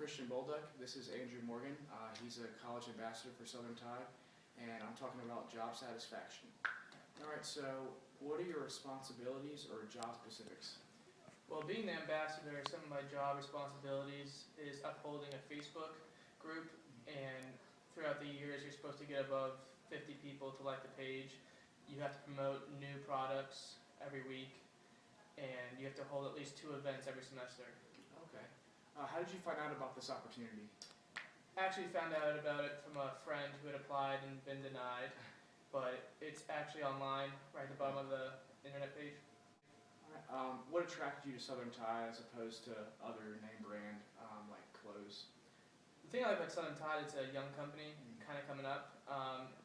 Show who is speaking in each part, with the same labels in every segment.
Speaker 1: Christian Bolduck. This is Andrew Morgan. He's a college ambassador for Southern Tide, and I'm talking about job satisfaction. All right, so what are your responsibilities or job specifics?
Speaker 2: Well, being the ambassador, some of my job responsibilities is upholding a Facebook group, and throughout the years you're supposed to get above 50 people to like the page. You have to promote new products every week, and you have to hold at least 2 events every semester.
Speaker 1: Okay. How did you find out about this opportunity?
Speaker 2: I actually found out about it from a friend who had applied and been denied, but it's actually online, right at the bottom of the internet page.
Speaker 1: All right. What attracted you to Southern Tide as opposed to other name brand like clothes?
Speaker 2: The thing I like about Southern Tide, it's a young company, kind of coming up.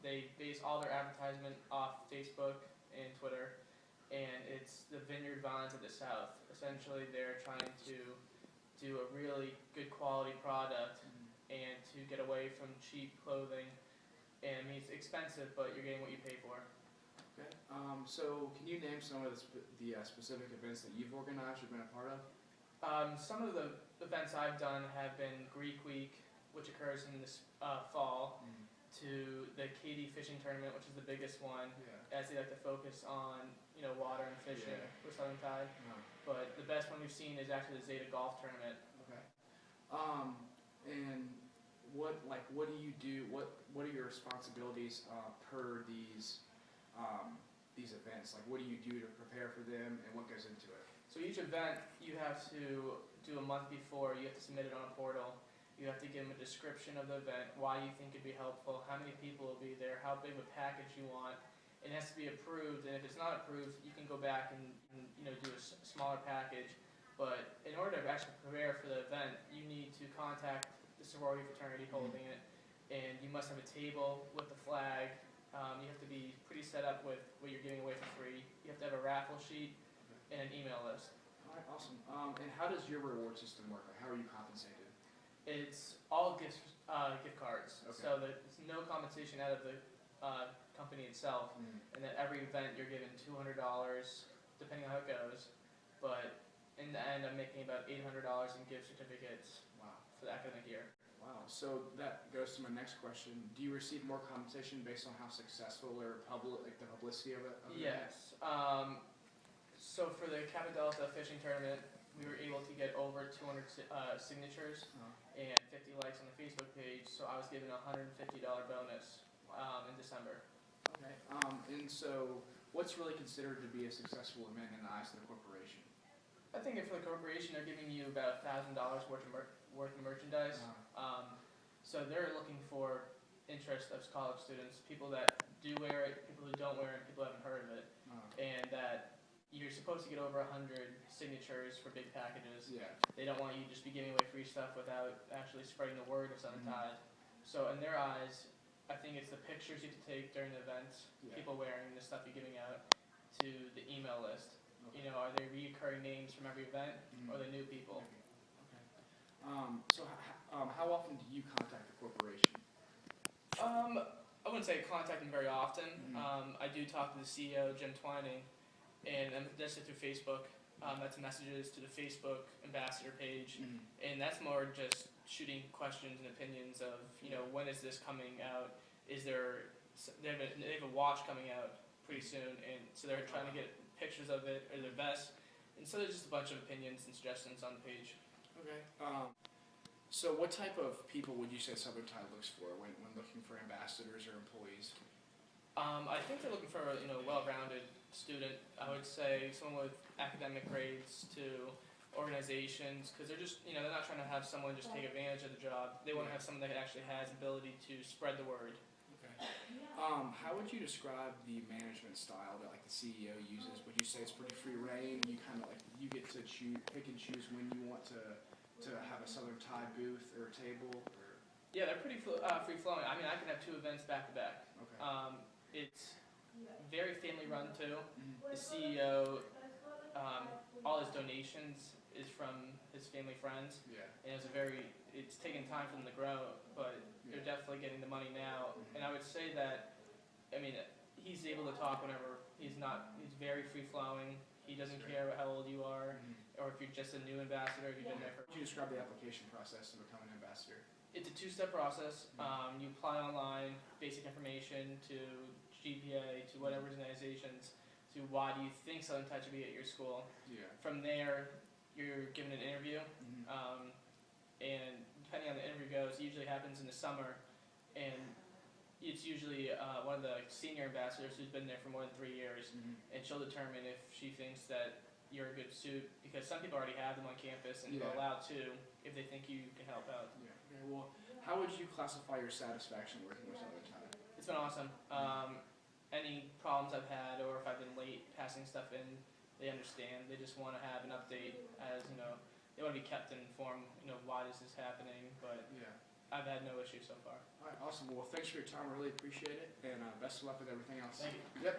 Speaker 2: They base all their advertisement off Facebook and Twitter, and it's the vineyard vines of the South. Essentially, they're trying to do a really good quality product and to get away from cheap clothing. And I mean, it's expensive, but you're getting what you pay for.
Speaker 1: Okay. So can you name some of the specific events that you've organized or been a part of?
Speaker 2: Some of the events I've done have been Greek Week, which occurs in this fall, to the Katy fishing tournament, which is the biggest one, as they like to focus on water and fishing with Southern Tide. But the best one we've seen is actually the Zeta golf tournament.
Speaker 1: Okay. And what do you do? What are your responsibilities per these events? Like, what do you do to prepare for them, and what goes into it?
Speaker 2: So each event you have to do a month before. You have to submit it on a portal. You have to give them a description of the event, why you think it'd be helpful, how many people will be there, how big of a package you want. It has to be approved, and if it's not approved, you can go back and do a smaller package. But in order to actually prepare for the event, you need to contact the sorority fraternity holding it, and you must have a table with the flag. You have to be pretty set up with what you're giving away for free. You have to have a raffle sheet and an email list.
Speaker 1: All right, awesome. And how does your reward system work? Like, how are you compensated?
Speaker 2: It's all gift cards,
Speaker 1: Okay.
Speaker 2: so there's no compensation out of the company itself, and at every event you're given $200, depending on how it goes, but in the end I'm making about $800 in gift certificates.
Speaker 1: Wow.
Speaker 2: For the academic year.
Speaker 1: Wow, so that goes to my next question. Do you receive more compensation based on how successful or the publicity of it?
Speaker 2: Yes. So for the Kappa Delta fishing tournament, we were able to get over 200 signatures and 50 likes on the Facebook page, so I was given a $150 bonus in December.
Speaker 1: Okay, and so what's really considered to be a successful event in the eyes of the corporation?
Speaker 2: I think for the corporation, they're giving you about $1,000 worth of merchandise. So they're looking for interest of college students, people that do wear it, people who don't wear it, people who haven't heard of it, and that you're supposed to get over 100 signatures for big packages.
Speaker 1: Yeah.
Speaker 2: They don't want you to just be giving away free stuff without actually spreading the word of Southern Tide. So in their eyes, I think it's the pictures you have to take during the events, people wearing the stuff you're giving out, to the email list.
Speaker 1: Okay.
Speaker 2: Are they recurring names from every event, or are they new people?
Speaker 1: Okay. So how often do you contact the corporation?
Speaker 2: I wouldn't say contact them very often. I do talk to the CEO, Jim Twining, and that's through Facebook. That's messages to the Facebook ambassador page, and that's more just shooting questions and opinions of, when is this coming out? Is there, they have a watch coming out pretty soon, and so they're trying to get pictures of it, or their vest, and so there's just a bunch of opinions and suggestions on the page.
Speaker 1: Okay. So what type of people would you say Southern Tide looks for when looking for ambassadors or employees?
Speaker 2: I think they're looking for a well-rounded student. I would say someone with academic grades to organizations, because they're just they're not trying to have someone just take advantage of the job. They want to have someone that actually has ability to spread the word.
Speaker 1: Okay. How would you describe the management style that the CEO uses? Would you say it's pretty free reign? You kind of you get to pick and choose when you want to have a Southern Tide booth or a table? Or?
Speaker 2: Yeah, they're pretty free flowing. I mean, I can have 2 events back to back.
Speaker 1: Okay.
Speaker 2: It's very family run too. The CEO, all his donations is from his family friends.
Speaker 1: Yeah. And
Speaker 2: it's taken time for them to grow, but they're definitely getting the money now. And I would say that, he's able to talk whenever he's very free flowing. He doesn't
Speaker 1: Sure.
Speaker 2: care how old you are,
Speaker 1: Mm-hmm.
Speaker 2: or if you're just a new ambassador, if you've been there for.
Speaker 1: How would you describe the application process to become an ambassador?
Speaker 2: It's a two-step process. You apply online, basic information to GPA, to whatever organizations, to why do you think Southern Tide should be at your school.
Speaker 1: Yeah.
Speaker 2: From there, you're given an interview,
Speaker 1: Mm-hmm.
Speaker 2: and depending on the interview goes, it usually happens in the summer, and it's usually one of the senior ambassadors who's been there for more than 3 years,
Speaker 1: Mm-hmm.
Speaker 2: and she'll determine if she thinks that you're a good suit, because some people already have them on campus and
Speaker 1: Yeah.
Speaker 2: they're allowed to if they think you can help out.
Speaker 1: Yeah. Okay. Well, how would you classify your satisfaction working with Southern Tide?
Speaker 2: It's been awesome. Any problems I've had, or if I've been late passing stuff in, they understand. They just want to have an update, as they want to be kept informed. Why this is happening, but
Speaker 1: Yeah.
Speaker 2: I've had no issue so far.
Speaker 1: All right. Awesome. Well, thanks for your time. I really appreciate it, and best of luck with everything else.
Speaker 2: Thank you.
Speaker 1: Yep.